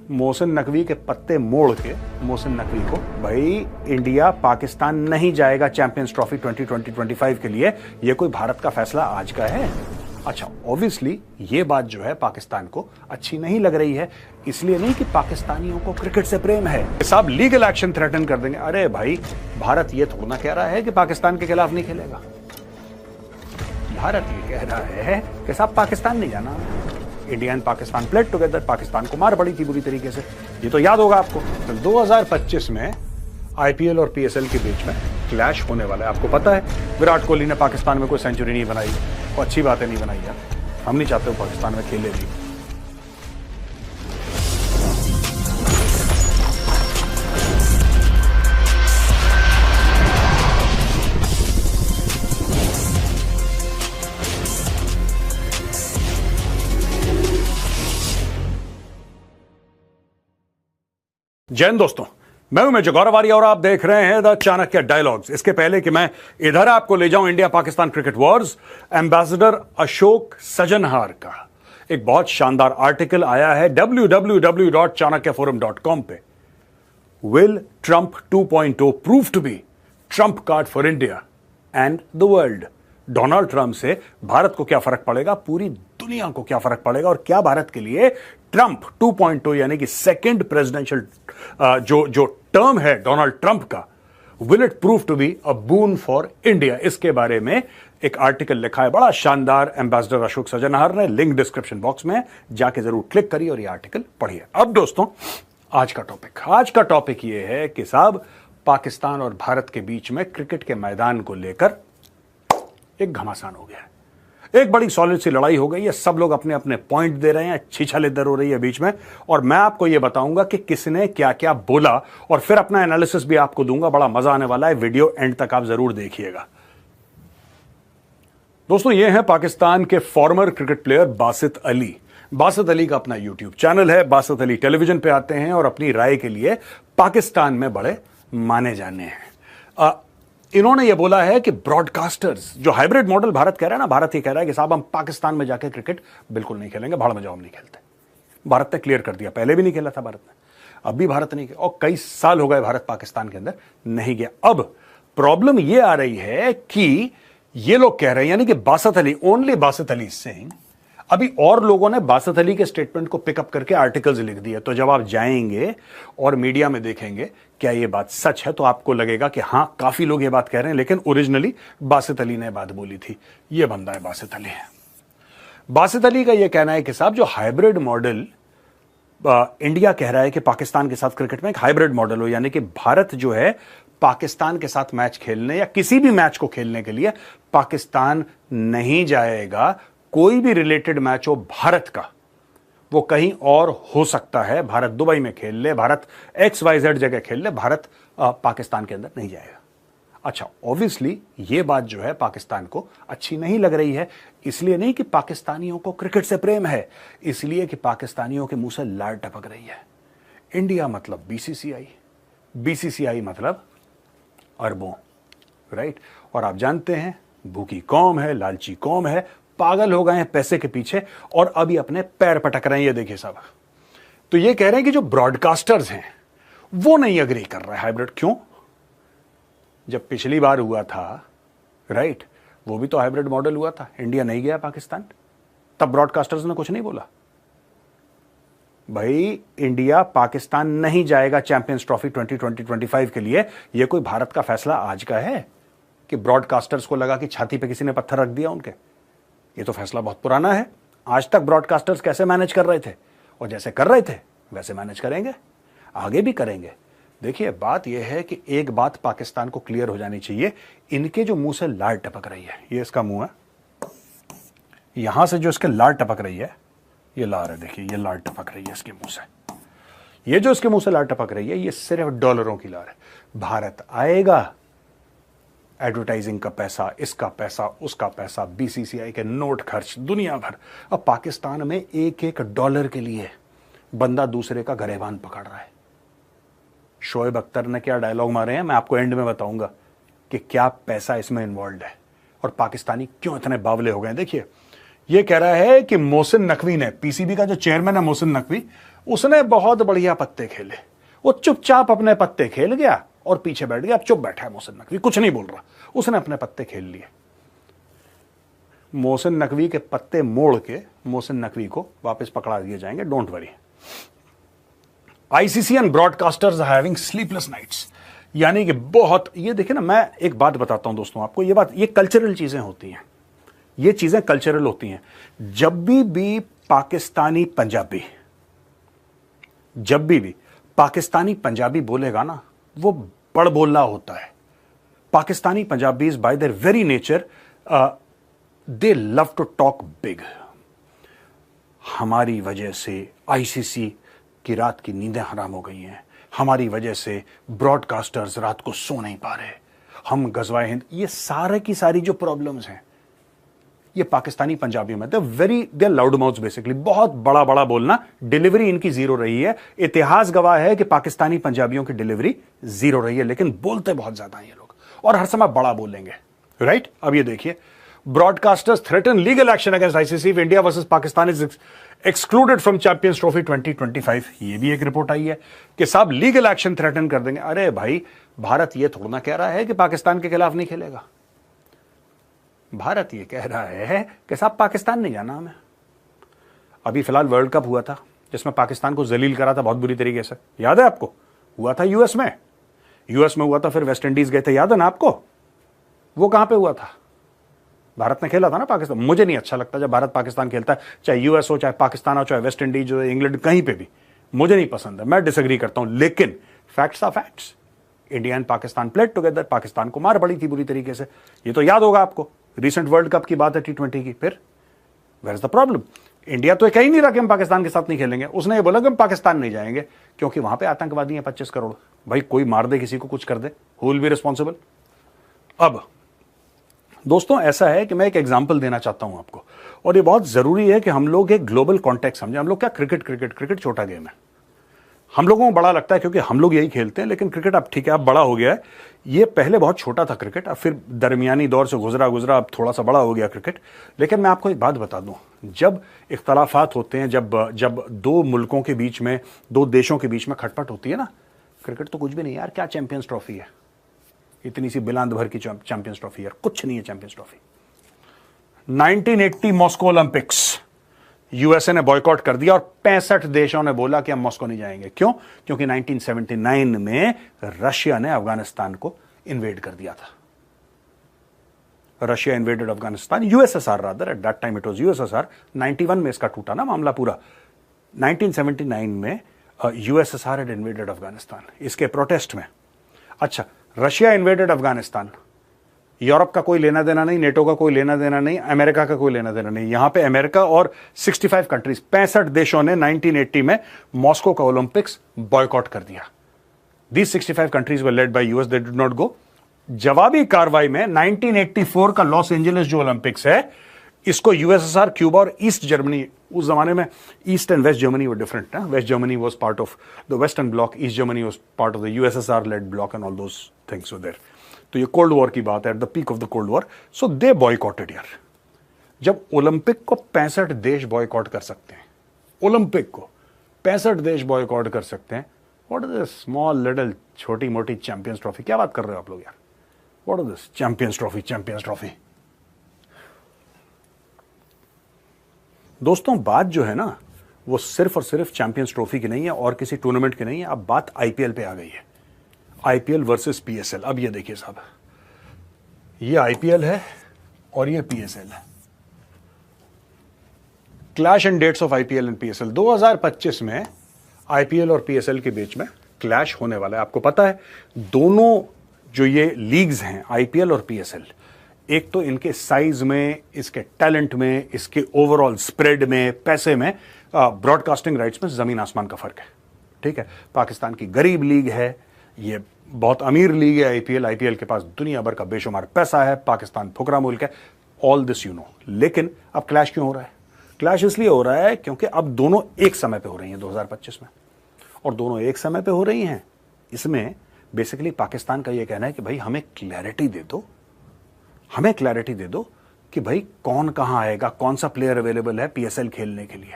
मोहसिन नकवी के पत्ते मोड़ के मोहसिन नकवी को, भाई इंडिया पाकिस्तान नहीं जाएगा चैंपियंस ट्रॉफी 2020-25 के लिए, यह कोई भारत का फैसला आज का है। अच्छा, ऑब्वियसली ये बात जो है पाकिस्तान को अच्छी नहीं लग रही है, इसलिए नहीं कि पाकिस्तानियों को क्रिकेट से प्रेम है, साहब लीगल एक्शन थ्रेटन कर देंगे। अरे भाई, भारत ये थोड़ा कह रहा है कि पाकिस्तान के खिलाफ नहीं खेलेगा। भारत ये कह रहा है कि साहब पाकिस्तान नहीं जाना, India and Pakistan played together, Pakistan को मार पड़ी थी बुरी तरीके से, ये तो याद होगा आपको। तो 2025 में आईपीएल और पीएसएल के बीच में क्लैश होने वाला है, आपको पता है। विराट कोहली ने पाकिस्तान में कोई सेंचुरी नहीं बनाई, और अच्छी बातें नहीं बनाई यार, हम नहीं चाहते हो पाकिस्तान में खेले भी। जय हिंद दोस्तों, मैं हूं मेजर गौरव आर्य और आप देख रहे हैं द चाणक्य डायलॉग्स। इसके पहले कि मैं इधर आपको ले जाऊं India Pakistan cricket wars, ambassador Ashok Sajanhar का एक बहुत शानदार आर्टिकल आया है www.chanakyaforum.com पे। Will Trump 2.0 prove to be Trump card for India and the world? Donald Trump से भारत को क्या फर्क पड़ेगा, पूरी दुनिया को क्या फर्क पड़ेगा, और क्या भारत के लिए ट्रंप 2.0 यानी कि सेकेंड प्रेसिडेंशियल जो टर्म है डोनाल्ड ट्रंप का, will it prove to be a boon for India? इसके बारे में एक आर्टिकल लिखा है, बड़ा शानदार, एम्बेसडर अशोक सजनहार ने। लिंक डिस्क्रिप्शन बॉक्स में जाके जरूर क्लिक करिए और ये आर्टिकल पढ़िए। अब दोस्तों, आज का टॉपिक ये है कि साहब पाकिस्तान और भारत के बीच में क्रिकेट के मैदान को लेकर एक घमासान हो गया है, एक बड़ी सॉलिड सी लड़ाई हो गई है, सब लोग अपने अपने पॉइंट दे रहे हैं, छीछल इधर हो रही है बीच में, और मैं आपको यह बताऊंगा कि किसने क्या क्या बोला, और फिर अपना एनालिसिस भी आपको दूंगा। बड़ा मजा आने वाला है, वीडियो एंड तक आप जरूर देखिएगा। दोस्तों, ये है पाकिस्तान के farmer cricket player Basit Ali. Basit Ali का अपना यूट्यूब चैनल है, बासित अली टेलीविजन पे आते हैं और अपनी राय के लिए पाकिस्तान में बड़े माने जाने हैं। इन्होंने यह बोला है कि ब्रॉडकास्टर्स, जो हाइब्रिड मॉडल भारत कह रहा है ना, भारत ये कह रहा है कि साहब हम पाकिस्तान में जाके क्रिकेट बिल्कुल नहीं खेलेंगे, भाड़ में जाओ, हम नहीं खेलते। भारत ने क्लियर कर दिया, पहले भी नहीं खेला था भारत ने, अब भी भारत नहीं खेला, और कई साल हो गए भारत पाकिस्तान के अंदर नहीं गया। अब प्रॉब्लम यह आ रही है कि ये लोग कह रहे हैं, यानी कि बासित अली, ओनली बासित अली सिंह, अभी और लोगों ने बासित अली के स्टेटमेंट को पिकअप करके आर्टिकल्स लिख दिए। तो जब आप जाएंगे और मीडिया में देखेंगे क्या ये बात सच है, तो आपको लगेगा कि हां, काफी लोग ये बात कह रहे हैं, लेकिन ओरिजिनली बासित अली ने बात बोली थी। ये बंदा है बासित अली। बासित अली का ये कहना है कि साहब जो हाइब्रिड मॉडल इंडिया कह रहा है कि पाकिस्तान के साथ क्रिकेट में एक हाइब्रिड मॉडल हो, यानी कि भारत जो है पाकिस्तान के साथ मैच खेलने या किसी भी मैच को खेलने के लिए पाकिस्तान नहीं जाएगा। कोई भी रिलेटेड मैच हो भारत का, वो कहीं और हो सकता है, भारत दुबई में खेल ले, भारत XYZ जगह खेल ले, भारत पाकिस्तान के अंदर नहीं जाएगा। अच्छा, ऑब्वियसली ये बात जो है पाकिस्तान को अच्छी नहीं लग रही है, इसलिए नहीं कि पाकिस्तानियों को क्रिकेट से प्रेम है, इसलिए कि पाकिस्तानियों के मुंह से लार टपक रही है। इंडिया मतलब BCCI, BCCI मतलब अरबों, राइट? और आप जानते हैं भूखी कौम है, लालची कौम है, पागल हो गए हैं पैसे के पीछे, और अभी अपने पैर पटक रहे हैं। ये देखिए साहब, तो ये कह रहे हैं कि जो ब्रॉडकास्टर्स हैं वो नहीं अग्री कर रहे हैं हाइब्रिड। क्यों? जब पिछली बार हुआ था, राइट, वो भी तो हाइब्रिड मॉडल हुआ था, इंडिया नहीं गया पाकिस्तान, तब ब्रॉडकास्टर्स ने कुछ नहीं बोला। भाई इंडिया पाकिस्तान नहीं जाएगा चैंपियंस ट्रॉफी 2020-25 के लिए, यह कोई भारत का फैसला आज का है कि ब्रॉडकास्टर्स को लगा कि छाती पे किसी ने पत्थर रख दिया उनके? ये तो फैसला बहुत पुराना है। आज तक ब्रॉडकास्टर्स कैसे मैनेज कर रहे थे, और जैसे कर रहे थे वैसे मैनेज करेंगे, आगे भी करेंगे। देखिए, बात यह है कि एक बात पाकिस्तान को क्लियर हो जानी चाहिए, इनके जो मुंह से लार टपक रही है, ये इसका मुंह है, यहां से जो इसके लार टपक रही है, ये लार है, देखिए ये लार टपक रही है इसके मुंह से, ये जो इसके मुंह से लार टपक रही है, ये सिर्फ डॉलरों की लार है। भारत आएगा, एडवर्टाइजिंग का पैसा, इसका पैसा, उसका पैसा, BCCI के नोट खर्च, दुनिया भर। अब पाकिस्तान में एक एक डॉलर के लिए बंदा दूसरे का गरेबान पकड़ रहा है। शोएब अख्तर ने क्या डायलॉग मारे हैं, मैं आपको एंड में बताऊंगा कि क्या पैसा इसमें इन्वॉल्व है और पाकिस्तानी क्यों इतने बावले हो गए। देखिए, ये कह रहा है कि मोहसिन नकवी ने, पीसीबी का जो चेयरमैन है मोहसिन नकवी, उसने बहुत बढ़िया पत्ते खेले। वो चुपचाप अपने पत्ते खेल गया और पीछे बैठ गया। अब चुप बैठा है मोहसिन नकवी, कुछ नहीं बोल रहा, उसने अपने पत्ते खेल लिए। मोहसिन नकवी के पत्ते मोड़ के मोहसिन नकवी को वापस पकड़ा दिए जाएंगे, don't worry. ICC and broadcasters are having sleepless nights, यानी कि बहुत, ये देखिए ना, मैं एक बात बताता हूं दोस्तों आपको, ये बात, ये कल्चरल चीजें होती हैं, ये चीजें कल्चरल होती हैं। जब भी पाकिस्तानी पंजाबी, जब भी पाकिस्तानी पंजाबी बोलेगा ना, वो बड़ बोला होता है। Pakistani Punjabis by their very nature they love to talk big. हमारी वजह से आईसीसी की रात की नींदें हराम हो गई हैं, हमारी वजह से ब्रॉडकास्टर्स रात को सो नहीं पा रहे, हम गजवाए हिंद, ये सारे की सारी जो प्रॉब्लम्स हैं ये पाकिस्तानी पंजाबियों में, दे लाउड माउथ्स बेसिकली, बहुत बड़ा बड़ा बोलना, डिलीवरी इनकी जीरो रही है। इतिहास गवाह है कि पाकिस्तानी पंजाबियों की डिलीवरी जीरो रही है, लेकिन बोलते बहुत ज्यादा हैं ये लोग और हर समय बड़ा बोलेंगे, राइट। अब ये देखिए, broadcasters threaten legal action against ICC if India versus Pakistan is excluded from champions trophy 2025। ये भी एक रिपोर्ट आई है कि साहब लीगल एक्शन थ्रेटन कर देंगे। अरे भाई, भारत ये थोड़ा ना कह रहा है कि पाकिस्तान के खिलाफ नहीं खेलेगा, भारत ये कह रहा है कि साहब पाकिस्तान नहीं जाना हमें। अभी फिलहाल वर्ल्ड कप हुआ था जिसमें पाकिस्तान को जलील करा था बहुत बुरी तरीके से, याद है आपको? हुआ था यूएस में हुआ था, फिर वेस्ट इंडीज गए थे, याद है ना आपको? वो कहां पे हुआ था? भारत ने खेला था ना पाकिस्तान। मुझे नहीं अच्छा लगता जब भारत पाकिस्तान खेलता है, चाहे यूएस हो, चाहे पाकिस्तान हो, चाहे वेस्ट इंडीज हो, इंग्लैंड, कहीं पे भी मुझे नहीं पसंद है, मैं डिसएग्री करता हूं। लेकिन facts are facts. India and Pakistan played together, Pakistan को मार पड़ी थी बुरी तरीके से, ये तो याद होगा आपको। रिसेंट वर्ल्ड कप की बात है, T20 की। फिर where is the problem? India तो कहीं नहीं रहा कि हम पाकिस्तान के साथ नहीं खेलेंगे, उसने ये बोला कि हम पाकिस्तान नहीं जाएंगे क्योंकि वहां पे आतंकवादी हैं 25 करोड़। भाई कोई मार दे किसी को, कुछ कर दे, हु विल बी रिस्पॉन्सिबल? अब दोस्तों ऐसा है कि मैं एक एग्जांपल देना चाहता हूं आपको, और ये बहुत जरूरी है कि हम लोग एक ग्लोबल कॉन्टेक्स्ट समझे। हम लोग क्या, क्रिकेट छोटा गेम है, हम लोगों को बड़ा लगता है क्योंकि हम लोग यही खेलते हैं, लेकिन क्रिकेट अब ठीक है, अब बड़ा हो गया है। ये पहले बहुत छोटा था क्रिकेट, अब फिर दरमियानी दौर से गुजरा अब थोड़ा सा बड़ा हो गया क्रिकेट। लेकिन मैं आपको एक बात बता दूं, जब इख्तलाफात होते हैं, जब दो मुल्कों के बीच में, दो देशों के बीच में खटपट होती है ना, क्रिकेट तो कुछ भी नहीं यार, क्या चैंपियंस ट्रॉफी है, इतनी सी बिलांद भर की चैंपियंस ट्रॉफी यार, कुछ नहीं है champions trophy. 1980 Moscow Olympics USA ने बॉयकॉट कर दिया और 65 देशों ने बोला कि हम मॉस्को नहीं जाएंगे। क्यों? क्योंकि 1979 में रशिया ने अफगानिस्तान को इन्वेड कर दिया था। Russia invaded Afghanistan, USSR rather, at that time it was USSR. 91 में इसका टूटा ना मामला पूरा। 1979 में यूएसएसआर हैड इन्वेडेड अफगानिस्तान, इसके प्रोटेस्ट में। अच्छा, रशिया इन्वेडेड अफगानिस्तान, यूरोप का कोई लेना देना नहीं, नेटो का कोई लेना देना नहीं, अमेरिका का कोई लेना देना नहीं। यहां पे अमेरिका और 65 कंट्रीज, 65 देशों ने 1980 में मॉस्को का ओलंपिक्स बॉयकॉट कर दिया। These 65 countries were led by US, they did not go। जवाबी कार्रवाई में 1984 का लॉस एंजलिस जो ओलंपिक्स है, इसको यूएसएसआर, क्यूबा और ईस्ट जर्मनी, उस जमाने में East and West Germany were different ना, West Germany was part of the western bloc, East Germany was part of the USSR led bloc and all those things were there. तो ये cold war की बात है, at the peak of the cold war, so they boycotted यार। जब Olympic को 65 देश boycott कर सकते हैं, ओलंपिक को 65 देश बॉयकॉट कर सकते हैं, what is this small little छोटी मोटी चैंपियंस ट्रॉफी? क्या बात कर रहे हो आप लोग यार? What is this champions trophy? दोस्तों बात जो है ना, वो सिर्फ और सिर्फ चैंपियंस ट्रॉफी की नहीं है और किसी टूर्नामेंट की नहीं है। अब बात आईपीएल पे आ गई है, आईपीएल वर्सेस पीएसएल। अब ये देखिए साहब, ये आईपीएल है और ये पीएसएल है। Clash and dates of IPL and PSL. 2025 में आईपीएल और पीएसएल के बीच में क्लैश होने वाला है। आपको पता है, दोनों जो ये लीग्स हैं, आईपीएल और पीएसएल, एक तो इनके साइज में, इसके टैलेंट में, इसके ओवरऑल स्प्रेड में, पैसे में, ब्रॉडकास्टिंग राइट्स में जमीन आसमान का फर्क है। ठीक है, पाकिस्तान की गरीब लीग है, ये बहुत अमीर लीग है आईपीएल के पास दुनिया भर का बेशुमार पैसा है, पाकिस्तान फुकरा मुल्क है, ऑल दिस यू नो। लेकिन अब क्लैश क्यों हो रहा है? क्लैश इसलिए हो रहा है क्योंकि अब दोनों एक समय पे हो रही हैं 2025 में, और दोनों एक समय पे हो रही हैं। इसमें बेसिकली पाकिस्तान का यह कहना है कि भाई हमें क्लैरिटी दे दो, कि भाई कौन कहां आएगा, कौन सा प्लेयर अवेलेबल है पीएसएल खेलने के लिए।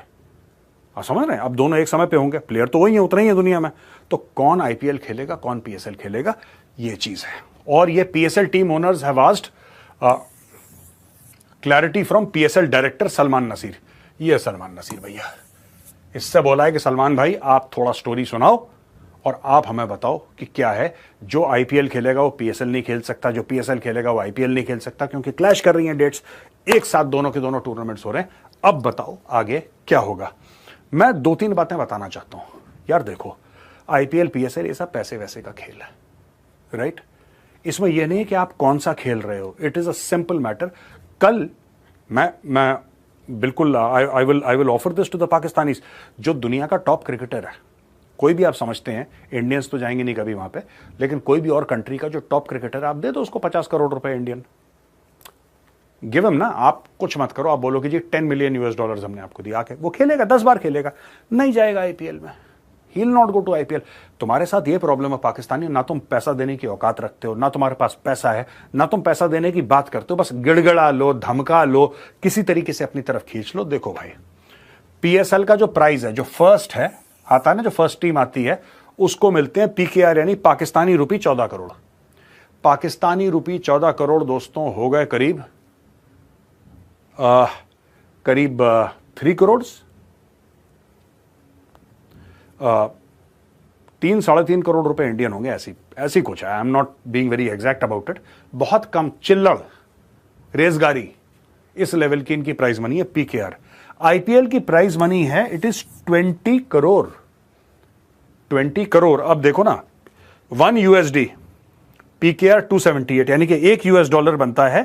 आप समझ रहे हैं, अब दोनों एक समय पे होंगे, प्लेयर तो वही है, उतना ही है दुनिया में, तो कौन आईपीएल खेलेगा, कौन पीएसएल खेलेगा, ये चीज है। और ये PSL team owners have asked clarity from PSL director Salman Nasir. ये सलमान नसीर भैया, इससे बोला है कि सलमान भाई आप थोड़ा स्टोरी सुनाओ और आप हमें बताओ कि क्या है, जो आईपीएल खेलेगा वो पीएसएल नहीं खेल सकता, जो पीएसएल खेलेगा वो आईपीएल नहीं खेल सकता, क्योंकि क्लैश कर रही हैं डेट्स, एक साथ दोनों के दोनों टूर्नामेंट्स हो रहे हैं। अब बताओ आगे क्या होगा। मैं 2-3 बातें बताना चाहता हूं यार। देखो, आईपीएल पीएसएल ये सब पैसे वैसे का खेल है, राइट? इसमें यह नहीं है कि आप कौन सा खेल रहे हो, it is a simple matter. कल मैं बिल्कुल I will offer this to the Pakistanis, जो दुनिया का टॉप क्रिकेटर है, कोई भी आप समझते हैं, इंडियंस तो जाएंगे नहीं कभी वहां पे, लेकिन कोई भी और कंट्री का जो टॉप क्रिकेटर है, आप दे दो उसको 50 करोड़ रुपए इंडियन, गिव हिम ना। आप कुछ मत करो, आप बोलो कि जी $10 मिलियन हमने आपको दिया, आके वो खेलेगा, 10 बार खेलेगा, नहीं जाएगा आईपीएल में, he will not go to IPL. तुम्हारे साथ ये प्रॉब्लम है पाकिस्तानी, ना तुम पैसा देने की औकात रखते हो, ना तुम्हारे पास पैसा है, ना तुम पैसा देने की बात करते हो, बस गिड़गड़ा लो, धमका लो, किसी तरीके से अपनी तरफ खींच लो। देखो भाई, पीएसएल का जो प्राइज है, जो फर्स्ट है आता है ना, जो फर्स्ट टीम आती है, उसको मिलते हैं पीकेआर यानी पाकिस्तानी रुपी 14 करोड़। पाकिस्तानी रुपी 14 करोड़ दोस्तों हो गए करीब 3 करोड़, 3-3.5 करोड़ रुपए इंडियन होंगे, ऐसी कुछ है। I am not being very exact about it. बहुत कम चिल्लड़ रेजगारी, इस लेवल की इनकी प्राइज मनी है पीकेआर। आईपीएल की प्राइज मनी है, इट इज 20 करोड़। 20 करोड़। अब देखो ना, $1 पीकेआर 278, यानी कि $1 बनता है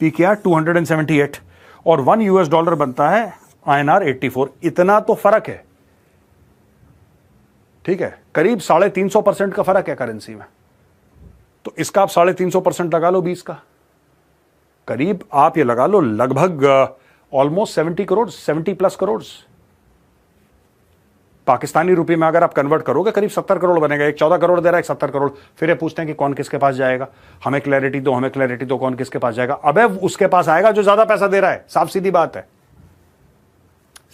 पीकेआर 278 और $1 बनता है INR 84। इतना तो फर्क है, ठीक है, करीब 350% का फर्क है करेंसी में। तो इसका आप 350% लगा लो 20 का, करीब आप ये लगा लो लगभग ऑलमोस्ट 70 करोड़, 70+ करोड़। पाकिस्तानी रुपए में अगर आप कन्वर्ट करोगे करीब 70 करोड़ बनेगा। एक 14 करोड़ दे रहा है, एक 70 करोड़। फिर ये पूछते हैं कि कौन किसके पास जाएगा, हमें क्लैरिटी दो, हमें क्लैरिटी दो, कौन किसके पास जाएगा। अबे उसके पास आएगा जो ज्यादा पैसा दे रहा है, साफ सीधी बात है,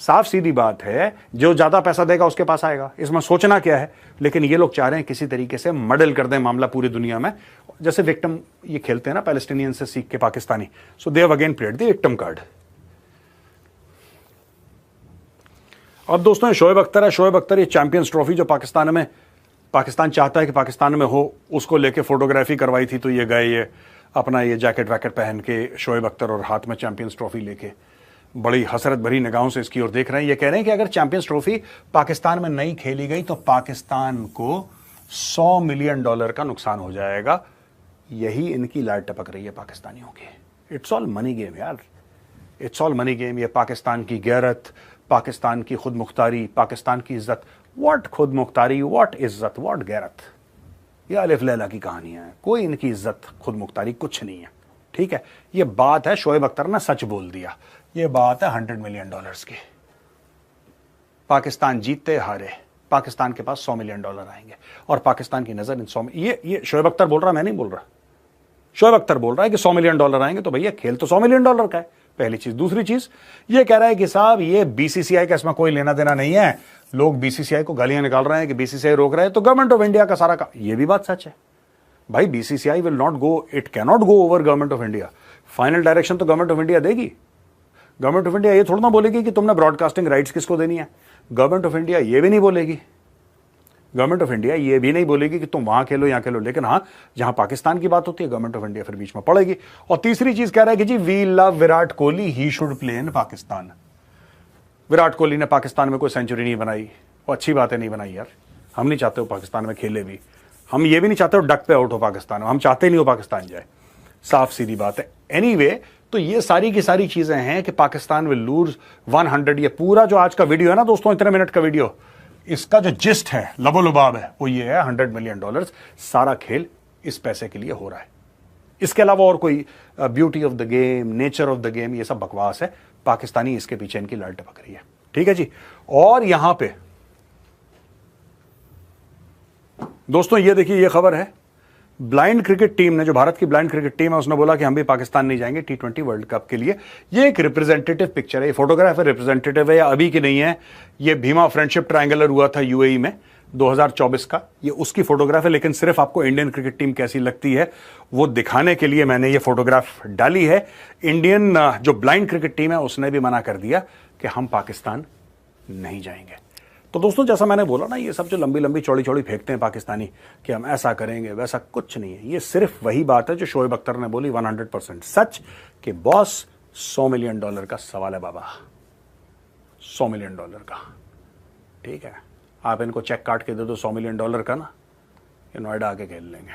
साफ सीधी बात है, जो ज्यादा पैसा देगा उसके पास आएगा। इसमें सोचना क्या है, लेकिन ये लोग चाह रहे हैं किसी तरीके से मॉडल कर दें मामला पूरी दुनिया में, जैसे विक्टिम ये खेलते हैं ना पैलेस्टीनियन से सीख के Pakistani. So they have again played the victim card. अब दोस्तों, शोएब अख्तर है। शोएब अख्तर ये चैंपियंस ट्रॉफी जो पाकिस्तान चाहता है कि पाकिस्तान में हो, उसको लेके फोटोग्राफी करवाई थी, तो ये गए, ये अपना ये जैकेट वैकेट पहन के शोएब अख्तर, और हाथ में चैंपियंस ट्रॉफी लेके बड़ी हसरत भरी निगाहों से इसकी ओर देख रहे हैं। ये कह रहे हैं कि अगर चैंपियंस ट्रॉफी पाकिस्तान में नहीं खेली गई तो पाकिस्तान को $100 मिलियन का नुकसान हो जाएगा। यही इनकी लाट टपक रही है पाकिस्तानियों की। इट्स ऑल मनी गेम यार, इट्स ऑल मनी गेम। ये पाकिस्तान की गैरत, पाकिस्तान की खुद मुख्तारी, पाकिस्तान की इज्जत। व्हाट खुद मुख्तारी, व्हाट इज्जत, व्हाट गैरत, ये अलिफ लैला की कहानी है। कोई इनकी इज्जत खुद मुख्तारी कुछ नहीं है, ठीक है। ये बात है, शोएब अख्तर ने सच बोल दिया। ये बात है $100 मिलियन की। पाकिस्तान जीते हारे, पाकिस्तान के पास $100 मिलियन आएंगे और पाकिस्तान की नजर इन 100 ये शोएब अख्तर बोल रहा, मैं नहीं बोल रहा। शोएब अख्तर बोल रहा है कि $100 मिलियन आएंगे, तो भैया खेल तो $100 मिलियन का है, पहली चीज। दूसरी चीज ये कह रहा है कि साहब ये बीसीसीआई का इसमें कोई लेना देना नहीं है। लोग बीसीसीआई को गालियां निकाल रहे हैं कि बीसीसीआई रोक रहे हैं, तो गवर्नमेंट ऑफ इंडिया का सारा का, ये भी बात सच है भाई। BCCI will not go, it can not go over government of India. Final direction तो गवर्नमेंट ऑफ इंडिया देगी। गवर्नमेंट ऑफ इंडिया ये थोड़ा ना बोलेगी कि तुमने ब्रॉडकास्टिंग राइट्स किसको देनी है। गवर्नमेंट ऑफ इंडिया ये भी नहीं बोलेगी, गवर्नमेंट ऑफ इंडिया ये भी नहीं बोलेगी कि तुम वहां खेलो यहां खेलो। लेकिन हाँ, जहां पाकिस्तान की बात होती है, गवर्नमेंट ऑफ इंडिया फिर बीच में पड़ेगी। और तीसरी चीज कह रहा है कि जी we love Virat Kohli, he should play in Pakistan. Virat Kohli ने पाकिस्तान में कोई सेंचुरी नहीं बनाई, वो अच्छी बातें नहीं बनाई यार। हम नहीं चाहते हो पाकिस्तान में खेले भी, हम ये भी नहीं चाहते हो डक पे आउट हो पाकिस्तान, हम चाहते नहीं हो पाकिस्तान जाए, साफ सीधी बात है। एनीवे, तो ये सारी की सारी चीजें हैं कि पाकिस्तान विल लूज 100। ये पूरा जो आज का वीडियो है ना दोस्तों, इतने मिनट का वीडियो, इसका जो जिस्ट है, लबोलुबाब है, वो ये है $100 मिलियन। सारा खेल इस पैसे के लिए हो रहा है। इसके अलावा और कोई beauty of the game, nature of the game, ये सब बकवास है। पाकिस्तानी इसके पीछे इनकी लाइट टपक रही है, ठीक है जी। और यहां पे दोस्तों ये देखिए, ये खबर है ब्लाइंड क्रिकेट टीम ने, जो भारत की ब्लाइंड क्रिकेट टीम है, उसने बोला कि हम भी पाकिस्तान नहीं जाएंगे T20 वर्ल्ड कप के लिए। ये एक रिप्रेजेंटेटिव पिक्चर है, ये फोटोग्राफ है, रिप्रेजेंटेटिव है, या अभी की नहीं है। ये भीमा फ्रेंडशिप ट्रायंगुलर हुआ था यूएई में 2024 का, ये उसकी फोटोग्राफ है। लेकिन सिर्फ आपको इंडियन क्रिकेट टीम कैसी लगती है वो दिखाने के लिए मैंने ये फोटोग्राफ डाली है। इंडियन जो ब्लाइंड क्रिकेट टीम है उसने भी मना कर दिया कि हम पाकिस्तान नहीं जाएंगे। तो दोस्तों, जैसा मैंने बोला ना, ये सब जो लंबी लंबी चौड़ी चौड़ी फेंकते हैं पाकिस्तानी कि हम ऐसा करेंगे वैसा, कुछ नहीं है। ये सिर्फ वही बात है जो शोएब अख्तर ने बोली, 100% सच, कि बॉस $100 मिलियन का सवाल है बाबा, $100 मिलियन का। ठीक है, आप इनको चेक काट के दे दो $100 मिलियन का ना, ये नोएडा आके खेल लेंगे।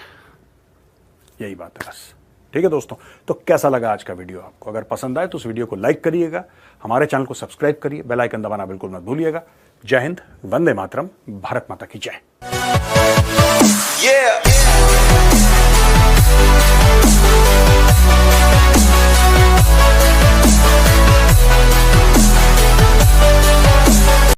यही बात है बस। ठीक है दोस्तों, तो कैसा लगा आज का वीडियो आपको? अगर पसंद आए तो उस वीडियो को लाइक करिएगा, हमारे चैनल को सब्सक्राइब करिए, बेल आइकन दबाना बिल्कुल मत भूलिएगा। जय हिंद, वंदे मातरम, भारत माता की जय।